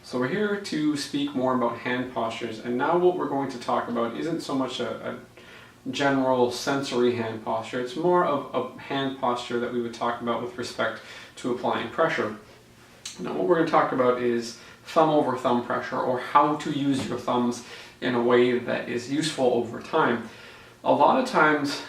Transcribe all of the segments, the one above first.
So we're here to speak more about hand postures, and now what we're going to talk about isn't so much a general sensory hand posture. It's more of a hand posture that we would talk about with respect to applying pressure. Now what we're going to talk about is thumb over thumb pressure, or how to use your thumbs in a way that is useful over time. A lot of times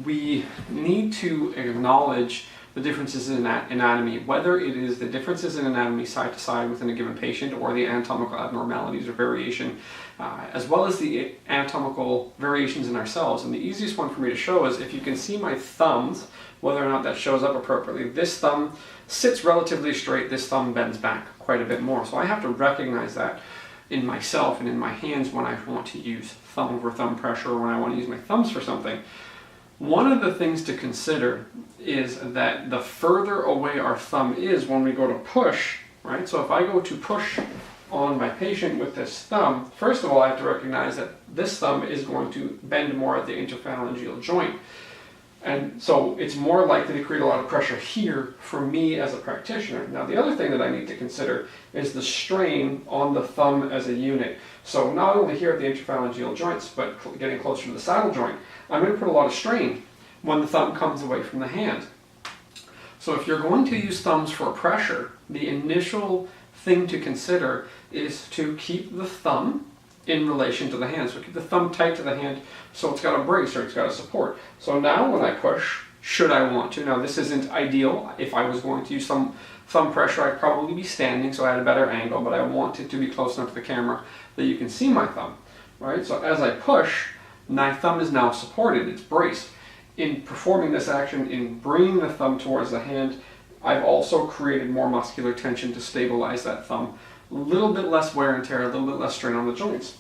we need to acknowledge the differences in anatomy, whether it is the differences in anatomy side to side within a given patient, or the anatomical abnormalities or variation, as well as the anatomical variations in ourselves. And the easiest one for me to show is if you can see my thumbs, whether or not that shows up appropriately. This thumb sits relatively straight, this thumb bends back quite a bit more. So I have to recognize that in myself and in my hands when I want to use thumb over thumb pressure, or when I want to use my thumbs for something. One of the things to consider is that the further away our thumb is when we go to push, right? So if I go to push on my patient with this thumb, first of all, I have to recognize that this thumb is going to bend more at the interphalangeal joint. And so it's more likely to create a lot of pressure here for me as a practitioner. Now, the other thing that I need to consider is the strain on the thumb as a unit. So not only here at the interphalangeal joints, but getting closer to the saddle joint, I'm going to put a lot of strain when the thumb comes away from the hand. So if you're going to use thumbs for pressure, the initial thing to consider is to keep the thumb in relation to the hand. So keep the thumb tight to the hand so it's got a brace, or it's got a support. So now when I push, should I want to, now this isn't ideal. If I was going to use some thumb pressure, I'd probably be standing so I had a better angle, but I want it to be close enough to the camera that you can see my thumb, right? So as I push, my thumb is now supported, it's braced. In performing this action, in bringing the thumb towards the hand, I've also created more muscular tension to stabilize that thumb. A little bit less wear and tear, a little bit less strain on the joints.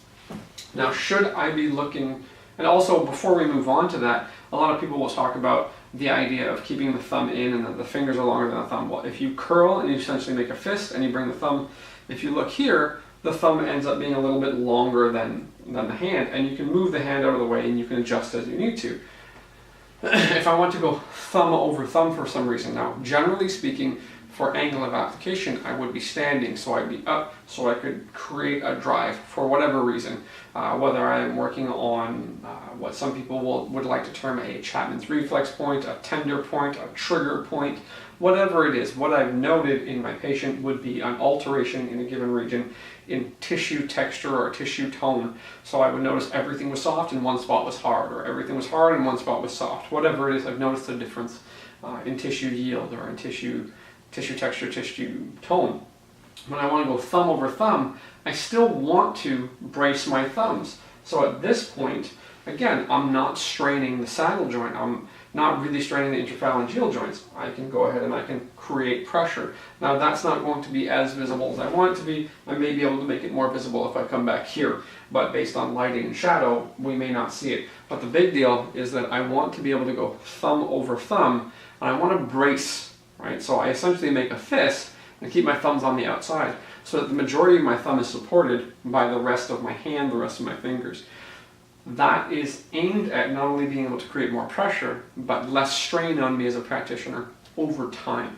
Now, should I be looking, and also before we move on to that, a lot of people will talk about the idea of keeping the thumb in and that the fingers are longer than the thumb. Well, if you curl and you essentially make a fist and you bring the thumb, if you look here, the thumb ends up being a little bit longer than the hand, and you can move the hand out of the way and you can adjust as you need to. If I want to go thumb over thumb for some reason, now generally speaking, for angle of application, I would be standing, so I'd be up, so I could create a drive for whatever reason. Whether I'm working on what some people would like to term a Chapman's reflex point, a tender point, a trigger point, whatever it is. What I've noted in my patient would be an alteration in a given region in tissue texture or tissue tone. So I would notice everything was soft and one spot was hard, or everything was hard and one spot was soft. Whatever it is, I've noticed a difference in tissue yield, or in tissue texture, tissue tone. When I want to go thumb over thumb, I still want to brace my thumbs. So at this point, again, I'm not straining the saddle joint. I'm not really straining the interphalangeal joints. I can go ahead and I can create pressure. Now that's not going to be as visible as I want it to be. I may be able to make it more visible if I come back here, but based on lighting and shadow, we may not see it. But the big deal is that I want to be able to go thumb over thumb, and I want to brace, right? So I essentially make a fist and keep my thumbs on the outside so that the majority of my thumb is supported by the rest of my hand, the rest of my fingers. That is aimed at not only being able to create more pressure, but less strain on me as a practitioner over time.